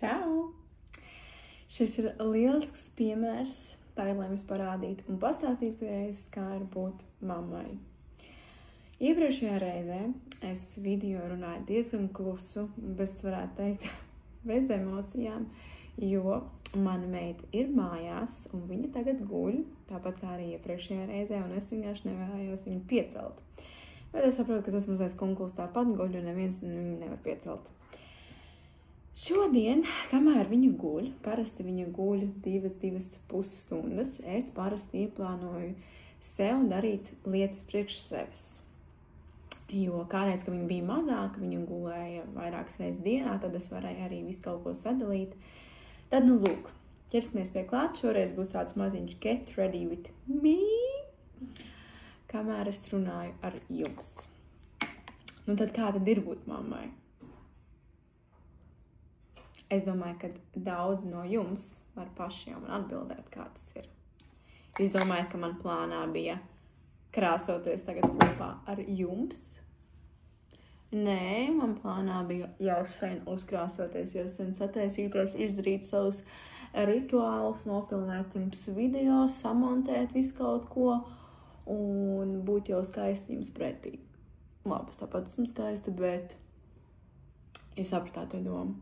Čau! Šis ir lielisks piemērs, tagad, lai jums parādītu un pastāstītu pierēzes, kā ir būt mammai. Iepriekšējā reizē es video runāju diezgan klusu, bez, varētu teikt, bez emocijām, jo mana meita ir mājās un viņa tagad guļ, tāpat kā arī iepriekšējā reizē, un es vienkārši nevēlējos viņu piecelt. Bet es saprotu, ka tas mazais kunkulis tāpat guļ un neviens viņu nevar piecelt. Šodien, kamēr viņa guļ, parasti viņa guļ 2,5 stundas, es parasti ieplānoju sev darīt lietas priekš sevis. Jo kādreiz, kad viņa bija mazāka, viņa gulēja vairākas reizes dienā, tad es varēju arī visu kaut ko sadalīt. Tad, lūk, ķersimies pie klāt. Šoreiz būs tāds maziņš get ready with me, kamēr es runāju ar jums. Tad kā tad ir būt mammai? Es domāju, ka daudz no jums var paši jau man atbildēt, kā tas ir. Jūs domājat, ka man plānā bija krāsoties tagad kopā ar jums? Nē, man plānā bija jau sen uzkrāsoties, jau sen sataisīties, izdarīt savus rituālus, nofilmēt jums video, samontēt visu kaut ko un būt jau skaisti jums pretī. Labi, es tāpat esmu skaista, bet jūs sapratāt to domu.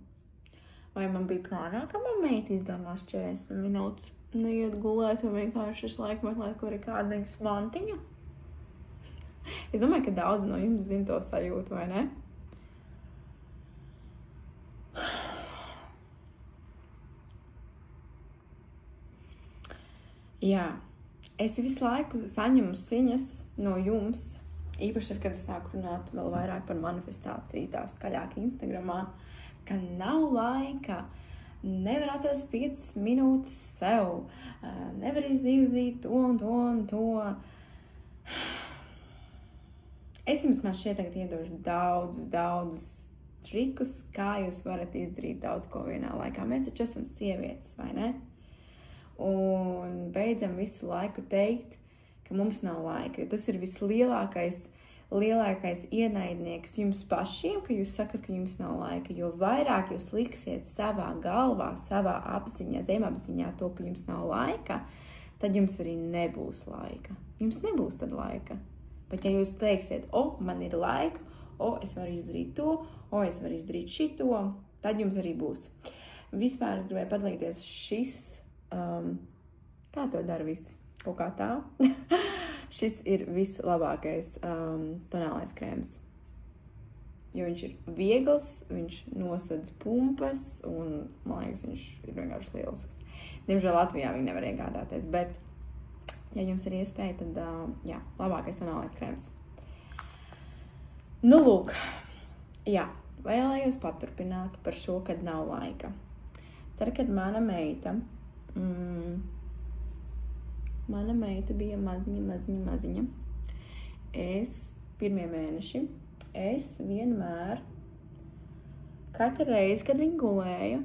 Vai man bija plānā, ka man meita izdomās 40 minūtes neiet gulēt un vienkārši es laiku meklēt, kur ir kāda viņas mantiņa? Es domāju, ka daudz no jums zina to sajūtu, vai ne? Jā, es visu laiku saņemu ziņas no jums, īpaši, kad es sāku runāt vēl vairāk par manifestāciju, tā skaļāk Instagramā, ka nav laika, nevar atrast 5 minūtes sev, nevar izdarīt to un to un to. Es jums man šeit tagad iedošu daudz trikus, kā jūs varat izdarīt daudz ko vienā laikā. Mēs taču esam sievietes, vai ne? Un beidzam visu laiku teikt, ka mums nav laika, jo tas ir vislielākais ienaidnieks jums pašiem, ka jūs sakat, ka jums nav laika, jo vairāk jūs liksiet savā galvā, savā apziņā, zemapziņā to, ka jums nav laika, tad jums arī nebūs laika. Jums nebūs tad laika. Bet ja jūs teiksiet, man ir laika, es varu izdarīt to, es varu izdarīt šito, tad jums arī būs. Vispār es gribēju padalīties šis, kā to dara visi? Kaut kā tā. Šis ir vislabākais tonālais krēms. Jo viņš ir viegls, viņš nosedz pumpas un, man liekas, viņš ir vienkārši lielisks. Diemžēl Latvijā viņi nevar iegādāties, bet, ja jums ir iespēja, tad, labākais tonālais krēms. Lūk, vēlējos paturpināt par šo, kad nav laika. Tad, kad mana meita bija maziņa. Pirmie mēneši, es vienmēr, katru reizi, kad viņa gulēja,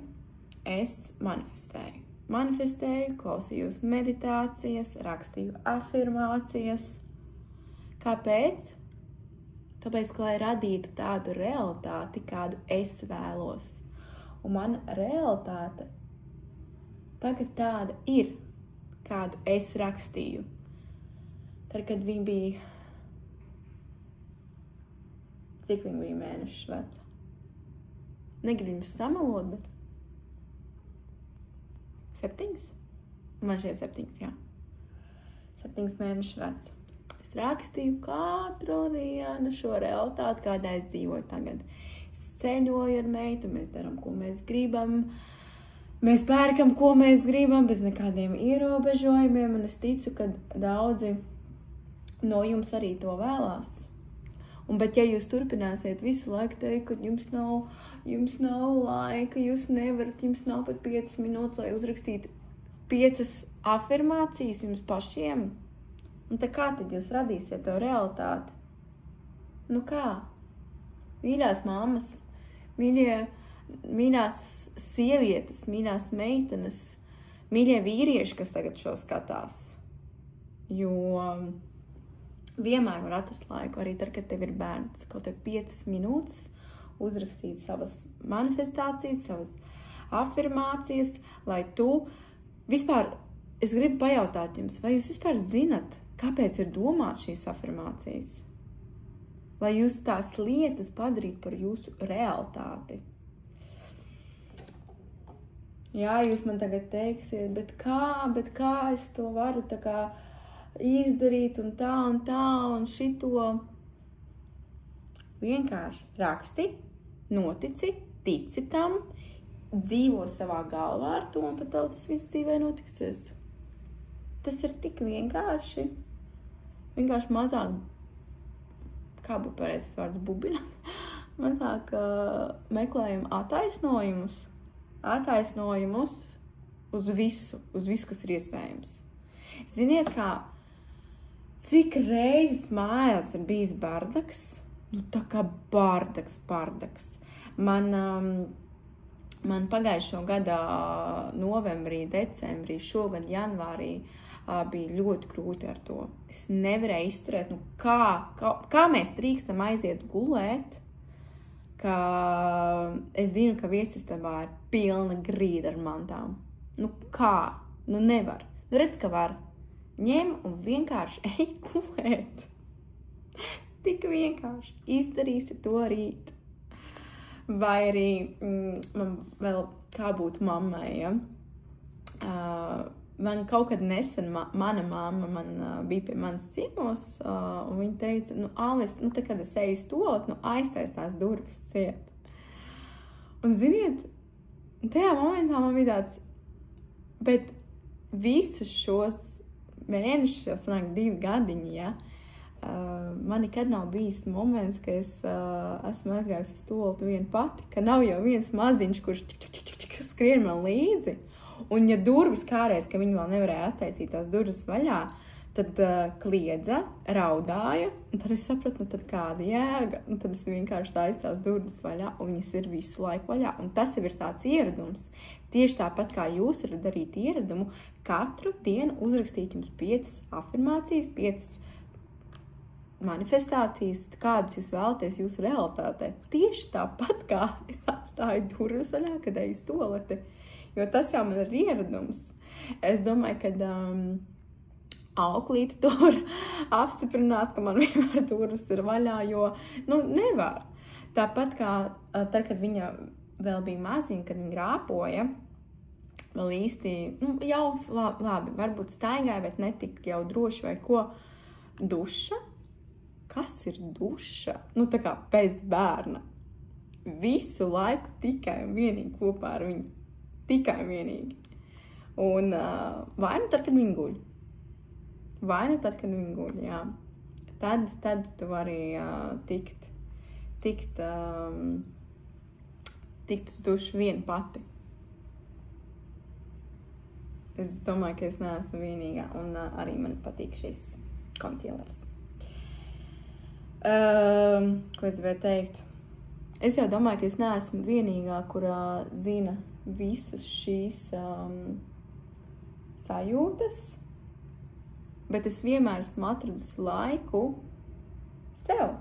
es manifestēju, klausījos meditācijas, rakstīju afirmācijas. Kāpēc? Tāpēc, lai radītu tādu realitāti, kādu es vēlos. Un mana realitāte tagad tāda ir, kādu es rakstīju. Tad, kad viņa bija, cik viņa bija mēnešus veca? Negribu jums samalot, bet 7? Man šie 7, jā. 7 mēnešus veca. Es rakstīju katru dienu šo realitāti, kādā es dzīvoju tagad. Es ceļoju ar meitu, mēs darām, ko mēs gribam. Mēs pērkam, ko mēs gribam, bez nekādiem ierobežojumiem, un es ticu, ka daudzi no jums arī to vēlās. Bet ja jūs turpināsiet visu laiku teikt, ka jums nav laika, jūs nevarat, jums nav pat 5 minūtes, lai uzrakstītu 5 afirmācijas jums pašiem, un tā kā tad jūs radīsiet to realitāti? Kā? Mīļās mammas, mīļās sievietes, mīļās meitenes, mīļie vīrieši, kas tagad šo skatās. Jo vienmēr var atrast laiku, arī tad, kad tev ir bērns, kaut tev 5 minūtes uzrakstīt savas manifestācijas, savas afirmācijas, lai tu vispār, es gribu pajautāt jums, vai jūs vispār zinat, kāpēc ir domāt šīs afirmācijas? Lai jūs tās lietas padarītu par jūsu realitāti. Jā, jūs man tagad teiksiet, bet kā es to varu tā kā izdarīt un tā un šito. Vienkārši raksti, notici, tici tam, dzīvo savā galvā ar to, un tad tev tas viss dzīvē notiksies. Tas ir tik vienkārši. Vienkārši mazāk, kā būtu pareizs vārds, bubinam, mazāk meklējam attaisnojumus uz visu, kas ir iespējams. Ziniet, cik reizes mājās ir bijis bardaks? Nu, tā kā bardaks. Man pagājušo gadā novembrī, decembrī, šogad janvārī bija ļoti grūti ar to. Es nevarēju izturēt, kā mēs drīkstam aiziet gulēt, ka es zinu, ka viesistabā ir pilna grīda ar mantām. Nu kā? Nu nevar. Nu redz, ka var. Ņem un vienkārši ej gulēt. Tik vienkārši. Izdarīsi to rīt. Vai arī man vēl kā būtu mammai, ja? Man kaut kad nesen mana mamma bija pie manas ciemos, un viņa teica, Alis, tā kad es eju uz toaletu, aiztais tās durvis ciet. Un ziniet, tajā momentā man bija tāds, bet visus šos mēnešus, jau sanāk 2 gadiņi, ja, man nekad nav bijis moments, ka es esmu aizgājusi uz toaletu viena pati, ka nav jau viens maziņš, kurš skrien man līdzi. Un ja durvis kāreiz, ka viņi vēl nevarēja attaisīt tās durvis vaļā, tad kliedza, raudāja, un tad es sapratu, tad kāda jēga. Un tad es vienkārši taisu tās durvis vaļā, un viņas ir visu laiku vaļā. Un tas jau ir tāds ieradums. Tieši tāpat kā jūs varat darīt ieradumu, katru dienu uzrakstīt jums 5 afirmācijas, 5 manifestācijas, kādas jūs vēlaties jūsu realitātē. Tieši tāpat kā es atstāju durvis vaļā, kad eju uz toaleti. Jo tas jau man ir ieradums. Es domāju, ka auklīte to var apstiprināt, ka man vienmēr durvis ir vaļā, jo, nevar. Tāpat kā tad, kad viņa vēl bija maziņa, kad viņa rāpoja, vēl īsti, jau labi, varbūt staigāja, bet netik jau droši vai ko. Duša? Kas ir duša? Tā kā bez bērna. Visu laiku tikai un vienīgi kopā ar viņu. Tikai vienīgi. Un vai nu tad, kad viņi guļ. Jā. Tad tu vari tikt uz dušu vien pati. Es domāju, ka es neesmu vienīgā, un arī man patīk šis konsilers. Ko es gribēju teikt? Es jau domāju, ka es neesmu vienīgā, kurā zina visas šīs sajūtas, bet es vienmēr esmu atradusi laiku sev.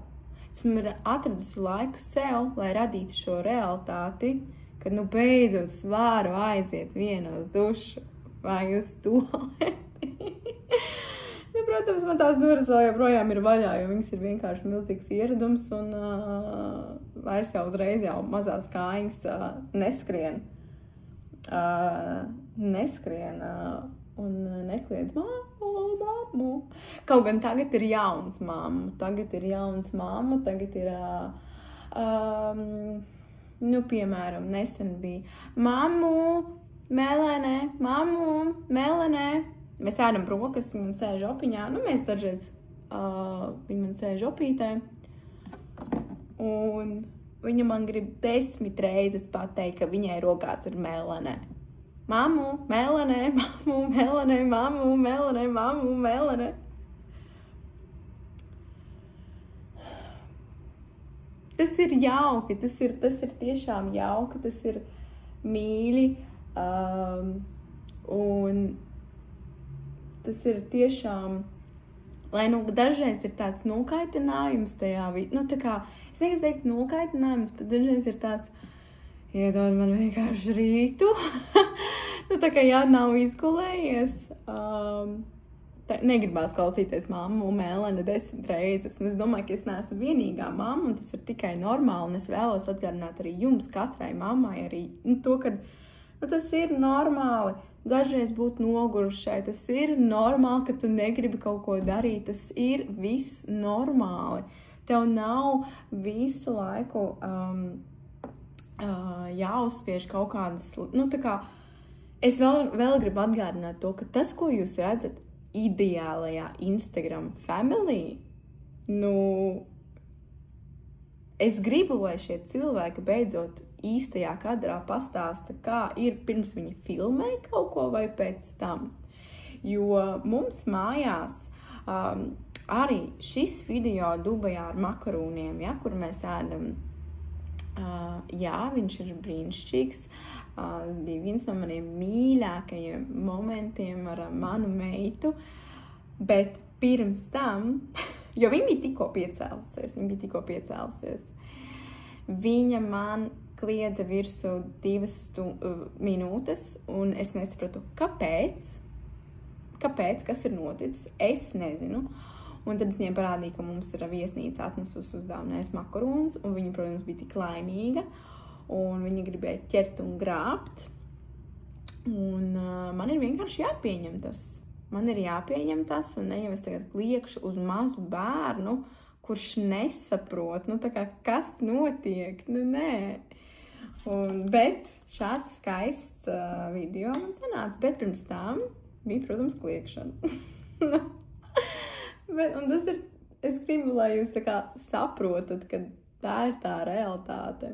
Esmu atradusi laiku sev, lai radītu šo realitāti, kad beidzot es varu aiziet vienu uz dušu vai uz toaleti. Protams, man tās durvis vēl joprojām ir vaļā, jo viņas ir vienkārši milzīgs ieradums un vairs jau uzreiz jau mazās kājiņas neskrien un nekliedz mammu. Kaut gan tagad ir jauns mammu, tagad ir, piemēram, nesen bija mammu, Melenē. Mēs ēdam brokastis, viņa man sēž opiņā, mēs dažreiz, viņa man sēž opītē, un viņa man grib 10 reizes pateikt, ka viņai rokās ir Melenē. Mammu, Melenē. Tas ir jauki, tas ir tiešām jauki, tas ir mīļi, un tas ir tiešām, lai dažreiz ir tāds nokaitinājums tajā, tā kā, es negribu teikt nokaitinājums, bet dažreiz ir tāds, iedod man vienkārši rītu. Nu, tā kā jā, nav izgulējies. Negribās klausīties mammu Melena 10 reizes. Un es domāju, ka es neesmu vienīgā mamma, un tas ir tikai normāli. Un es vēlos atgādināt arī jums, katrai mammai, arī to, ka tas ir normāli. Dažreiz būt nogurušai, tas ir normāli, ka tu negribi kaut ko darīt. Tas ir viss normāli. Tev nav visu laiku jāuzspiež kaut kādas... Nu, tā kā es vēl gribu atgādināt to, ka tas, ko jūs redzat ideālajā Instagram family, es gribu, lai šie cilvēki beidzot īstajā kadrā pastāsta, kā ir pirms viņi filmē kaut ko vai pēc tam. Jo mums mājās arī šis video Dubajā ar makarūniem, kur mēs ēdam, viņš ir brīnišķīgs. Tas bija viens no maniem mīļākajiem momentiem ar manu meitu, bet pirms tam, jo viņa bija tikko piecēlusies, viņa man kliedza virsū 2 minūtes, un es nesapratu, kāpēc, kas ir noticis, es nezinu. Un tad es viņiem parādīju, ka mums ir viesnīca atnesusi uzdāvinājis makarūnus, un viņa, protams, bija tik laimīga, un viņa gribēja ķert un grābt. Un man ir vienkārši jāpieņem tas. Un ne jau es tagad kliekšu uz mazu bērnu, kurš nesaprot, tā kā, kas notiek, nē. Bet šāds skaists video man sanāca, bet pirms tam bija, protams, kliekšana. Un tas ir, es gribu, lai jūs tā kā saprotat, ka tā ir tā realitāte.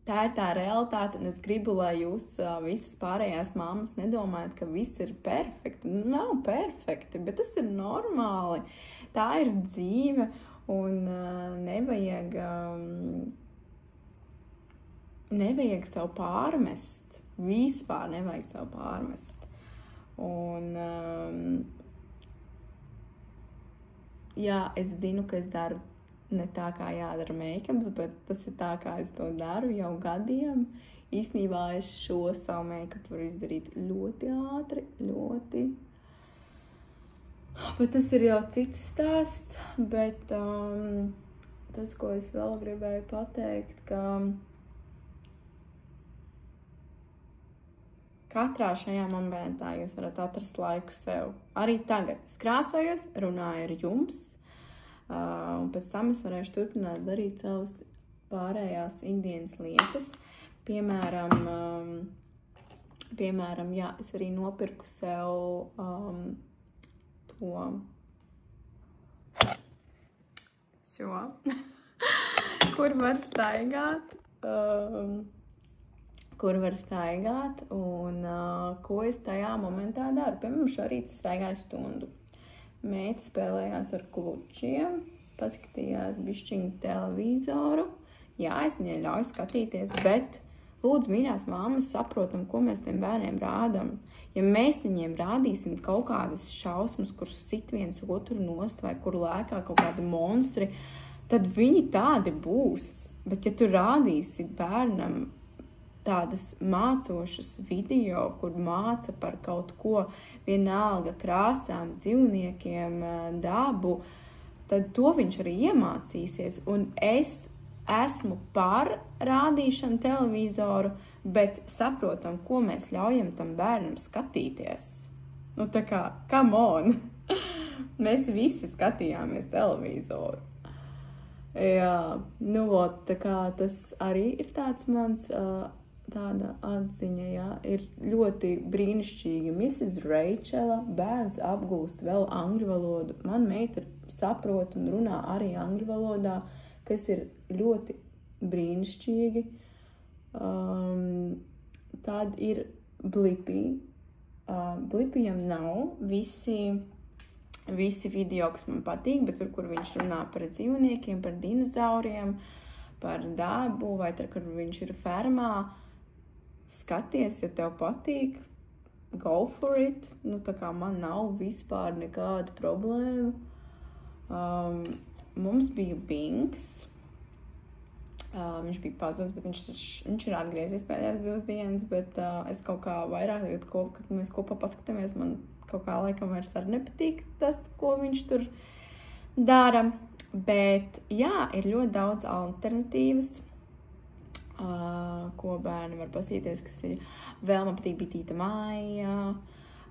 Tā ir tā realitāte, un es gribu, lai jūs visas pārējās mammas nedomājat, ka viss ir perfekti. Nav perfekti, bet tas ir normāli. Tā ir dzīve, un nevajag sev pārmest. Vispār nevajag sev pārmest. Un, es zinu, ka es daru ne tā, kā jādara make-ups, bet tas ir tā, kā es to daru jau gadiem. Īstenībā es šo savu make-up varu izdarīt ļoti ātri, Bet tas ir jau cits stāsts, bet tas, ko es vēl gribēju pateikt, ka katrā šajā momentā jūs varat atrast laiku sev. Arī tagad es krāsojos, runāju ar jums, un pēc tam es varēšu turpināt darīt savas pārējās ikdienas lietas. Piemēram, es arī nopirku sev kur var staigāt, un ko es tajā momentā daru. Piemēram, šorīt staigāju stundu. Meita spēlējās ar klučiem, paskatījās bišķiņu televizoru. Jā, es viņai ļauju skatīties, bet lūdzu, mīļās mammas, saprotam, ko mēs tiem bērniem rādam. Ja mēs viņiem rādīsim kaut kādas šausmas, kuras sit viens otru nost, vai kur lēkā kaut kādi monstri, tad viņi tādi būs. Bet ja tu rādīsi bērnam tādas mācošas video, kur māca par kaut ko, vienalga krāsām, dzīvniekiem, dabu, tad to viņš arī iemācīsies. Un es esmu par rādīšanu televizoru, bet saprotam, ko mēs ļaujam tam bērnam skatīties. Tā kā, come on! Mēs visi skatījāmies televizoru. Jā, tā kā tas arī ir tāds mans... tāda atziņa, ir ļoti brīnišķīgi. Mrs. Rachela bērns apgūst vēl angļu valodu. Man meita saprot un runā arī angļu valodā, kas ir ļoti brīnišķīgi. Tad ir Blippi. Blippijam nav visi video, kas man patīk, bet tur, kur viņš runā par dzīvniekiem, par dinozauriem, par dabu, vai tur, kur viņš ir fermā. Skaties, ja tev patīk, go for it. Tā kā man nav vispār nekāda problēma. Mums bija Binks. Viņš bija pazudis, bet viņš ir atgriezies pēdējās 2 dienas, bet es kaut kā vairāk, kad mēs kopā paskatāmies, man kaut kā laikam vairs arī nepatīk tas, ko viņš tur dara. Bet, jā, ir ļoti daudz alternatīvas, ko bērni var pasīties, kas ir vēl man patīk Bitīta Māja.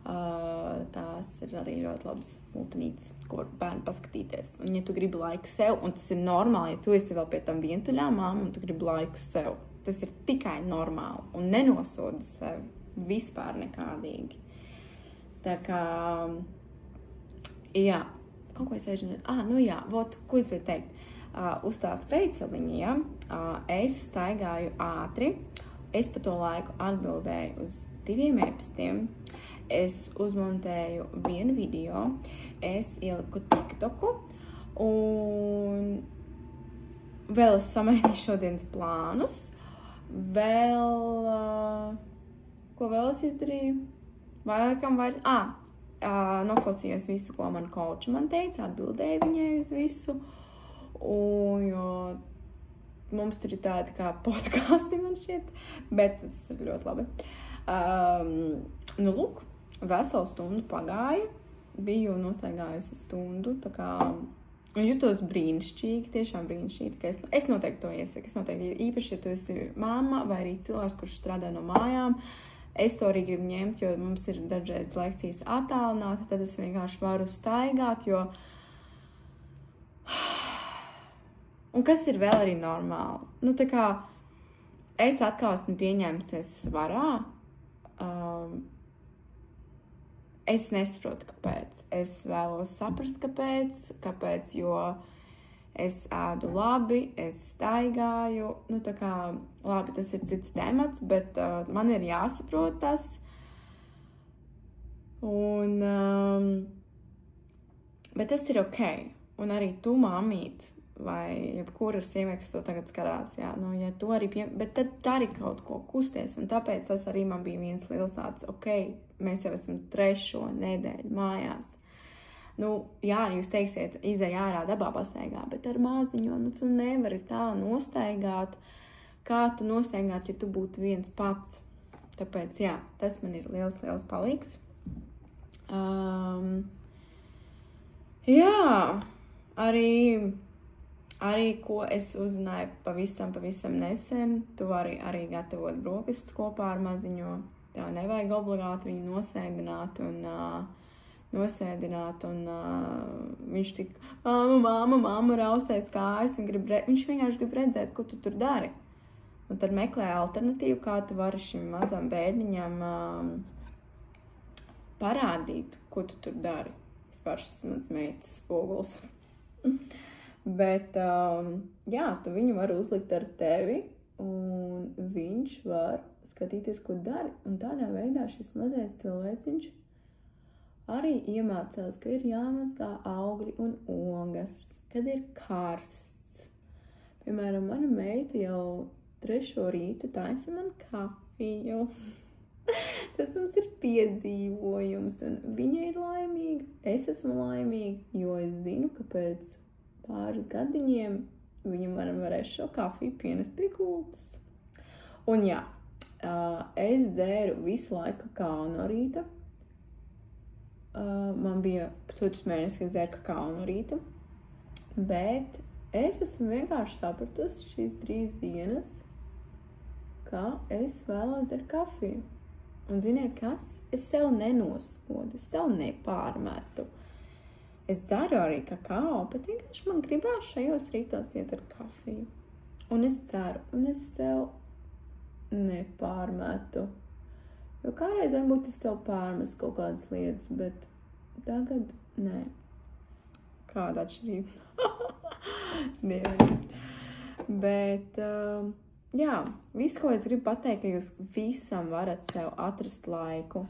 Tās ir arī ļoti labas multinītes, ko var bērni paskatīties. Un, ja tu gribi laiku sev, un tas ir normāli, ja tu esi vēl pie tam vientuļā mamma, un tu gribi laiku sev, tas ir tikai normāli un nenosodi sevi vispār nekādīgi. Tā kā, jā, kaut ko es aizinu, ko es biju teikt? Uz tā skrejceliņa, ja, es staigāju ātri, es pa to laiku atbildēju uz 2 e-pastiem, es uzmontēju 1 video, es ieliku TikToku, un vēl es samainīju šodienas plānus, ko vēl es izdarīju? Noklausījos visu, ko man coach man teica, atbildēju viņai uz visu, un jo mums tur ir tādi kā podkasti, man šķiet, bet tas ir ļoti labi. Lūk, veselu stundu pagāja, biju nostaigājusi stundu, tā kā jutos brīnišķīgi, tiešām brīnišķīgi. Es noteikti to iesaku, īpaši, ja tu esi mamma vai arī cilvēks, kurš strādā no mājām, es to arī gribu ņemt, jo mums ir dažreiz lekcijas attālināti, tad es vienkārši varu staigāt, jo... Un kas ir vēl arī normāli? Nu, tā kā es atkal esmu pieņēmusies svarā, es nesaprotu, kāpēc. Es vēlos saprast, kāpēc, jo es ēdu labi, es staigāju, nu tā kā, labi, tas ir cits temats, bet man ir jāsaprot tas. Un, bet tas ir ok. Un arī tu, mamīt, vai jebkura sieviete, kas to tagad skatās, jā, nu, ja tu arī bet tad arī kaut ko kusties, un tāpēc tas arī man bija viens liels tāds, ok, mēs jau esam 3. nedēļu mājās. Nu, jā, jūs teiksiet, izej ārā dabā pastaigā, bet ar māziņo, nu, tu nevari tā nostaigāt, kā tu nostaigāt, ja tu būtu viens pats. Tāpēc, jā, tas man ir liels palīgs. Jā, arī ko es uzzināju pavisam nesen, tu vari arī gatavot brokastis kopā ar maziņo. Tev nevajag obligāti viņu nosēdināt un viņš tik, mamma raustēs kājas un viņš vienkārši grib redzēt, ko tu tur dari. Un tad meklē alternatīvu, kā tu vari šim mazam bērniņam parādīt, ko tu tur dari. Vispār šis mans meitas spoguls. Bet, jā, tu viņu var uzlikt ar tevi, un viņš var skatīties, ko dari. Un tādā veidā šis mazais cilvēciņš arī iemācās, ka ir jāmazgā augļi un ogas, kad ir karsts. Piemēram, mana meita jau 3. rītu taisa man kafiju. Tas mums ir piedzīvojums, un viņa ir laimīga. Es esmu laimīga, jo es zinu, ka pēc pāris gadiņiem viņa man varēs šo kafiju pienest pie gultas. Un jā, es dzēru visu laiku kakao no rīta. Man bija pusotrs mēnesis, kad dzēru kakao no rīta. Bet es esmu vienkārši sapratusi šīs 3 dienas, ka es vēlos dzert kafiju. Un ziniet kas? Es sev nenosodu, es sev nepārmetu. Es dzeru arī kakao, bet vienkārši man gribās šajos rītos iet ar kafiju. Un es dzeru, un es sev nepārmetu. Jo kādreiz varbūt es sev pārmestu kaut kādas lietas, bet tagad nē. Kāda atšķirība? Dievi. Bet, jā, viss, ko es gribu pateikt, ka jūs visam varat sev atrast laiku.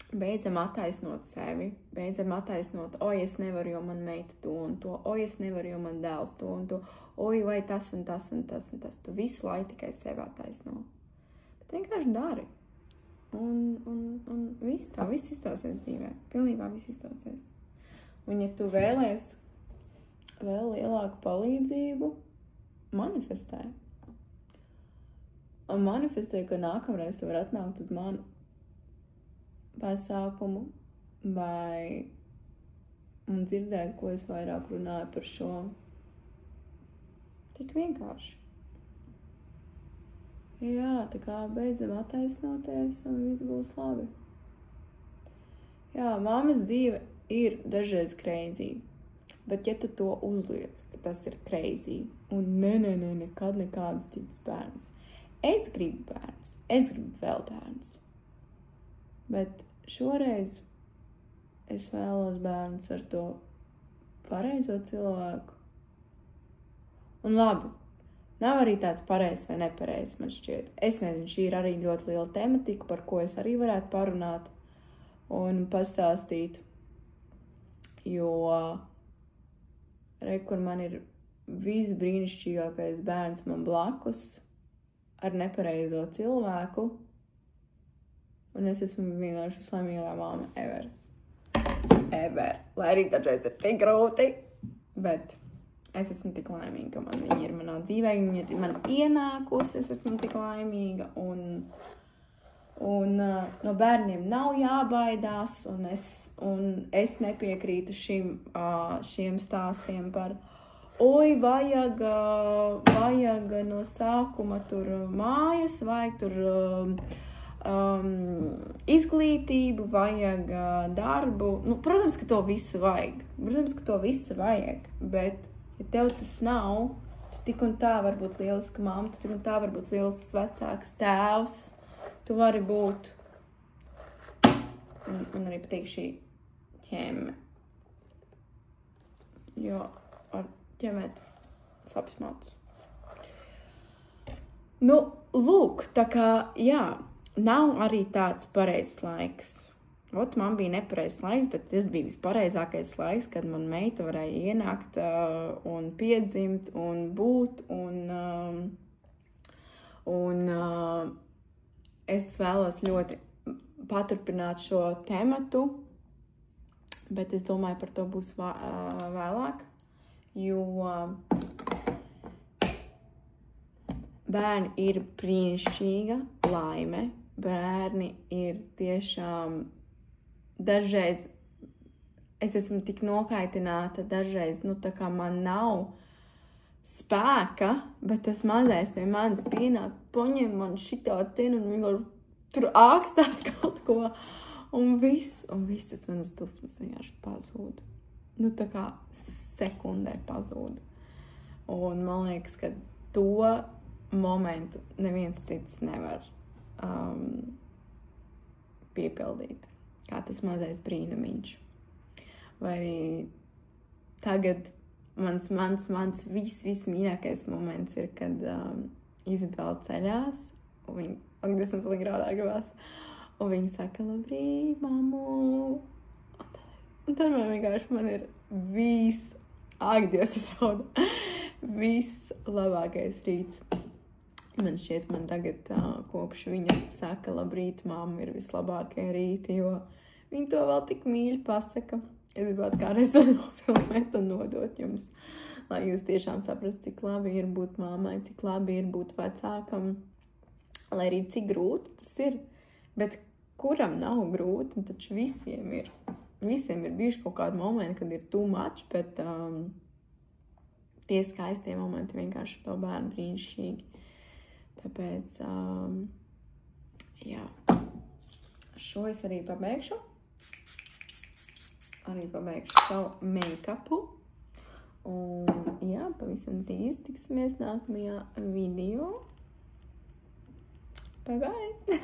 Beidzam attaisnot sevi, beidzam attaisnot, oi, es nevaru, jo man meita to un to, oi, es nevaru, jo man dēls to un to, oi, vai tas un tas un tas un tas. Tu visu laiku tikai sevi attaisno. Bet vienkārši dari. Un viss izdosies dzīvē. Pilnībā viss izdosies. Un ja tu vēlies vēl lielāku palīdzību, manifestē. Un manifestē, ka nākamreiz tu var atnākt uz manu pasākumu un dzirdēt, ko es vairāk runāju par šo. Tik vienkārši. Jā, tā kā beidzam attaisnoties un viss būs labi. Jā, mammas dzīve ir dažreiz crazy, bet ja tu to uzliec, ka tas ir crazy, un nekad nekādus citus bērnus. Es gribu bērnus, es gribu vēl bērnus, bet šoreiz es vēlos bērnus ar to pareizo cilvēku. Un labi, nav arī tāds pareizs vai nepareizs, man šķiet. Es nezinu, šī ir arī ļoti liela tematika, par ko es arī varētu parunāt un pastāstīt, jo kur man ir visbrīnišķīgākais bērns man blakus ar nepareizo cilvēku, un es esmu vienkārši vislaimīgākā māma ever. Lai arī dažreiz ir tik grūti, bet es esmu tik laimīga, ka viņa ir manā dzīvē, viņa ir man ienākusi, es esmu tik laimīga, un no bērniem nav jābaidās, un es nepiekrītu šiem stāstiem par oi, vajag no sākuma tur mājas, vajag tur izglītību, vajag darbu. Nu, protams, ka to visu vajag. Bet, ja tev tas nav, tu tik un tā var būt lieliska mamma, tu tik un tā var būt lielisks vecāks, tēvs, tu vari būt. Un arī patīk šī ķēme. Jo ar ķemēt slapjas matus. Nu, lūk, tā kā, jā, nav arī tāds pareizs laiks. Man bija nepareizs laiks, bet tas bija vispareizākais laiks, kad man meita varēja ienākt un piedzimt un būt. Es vēlos ļoti paturpināt šo tematu, bet es domāju, par to būs vēlāk, jo bērni ir brīnišķīga laime. Bērni ir tiešām dažreiz, es esmu tik nokaitināta, dažreiz, tā kā man nav spēka, bet tas mazais pie manis pienāk, paņem man šitā tenu un vienkārši tur ākstās kaut ko, un viss tas manas dusmas vienkārši pazūd. Tā kā sekundē pazūd. Un man liekas, ka to momentu neviens cits nevar piepildīt, kā tas mazais brīnumiņš. Vai arī tagad mans vismīļākais moments ir, kad Izabela ceļās, un viņa, esmu pilnīgi grādā gribās, un viņa saka, labrīt, mamu. Un tad man ir Dievs, es raudu, vislabākais rīts. Man šķiet, man tagad kopš viņa saka, labrīt, mamma, ir vislabākie rīti, jo viņa to vēl tik mīļi pasaka. Es gribētu kādreiz to nofilmēt un nodot jums, lai jūs tiešām saprast, cik labi ir būt mammai, cik labi ir būt vecākam, lai arī cik grūti tas ir. Bet kuram nav grūti, taču visiem ir. Visiem ir bijuši kaut kādi momenti, kad ir too much, bet tie skaistie momenti vienkārši to bērnu brīnišķīgi. Tāpēc, jā, šo es arī pabeigšu. Arī pabeigšu savu make-upu. Un, jā, pavisam drīz tiksimies nākamajā video. Bye, bye!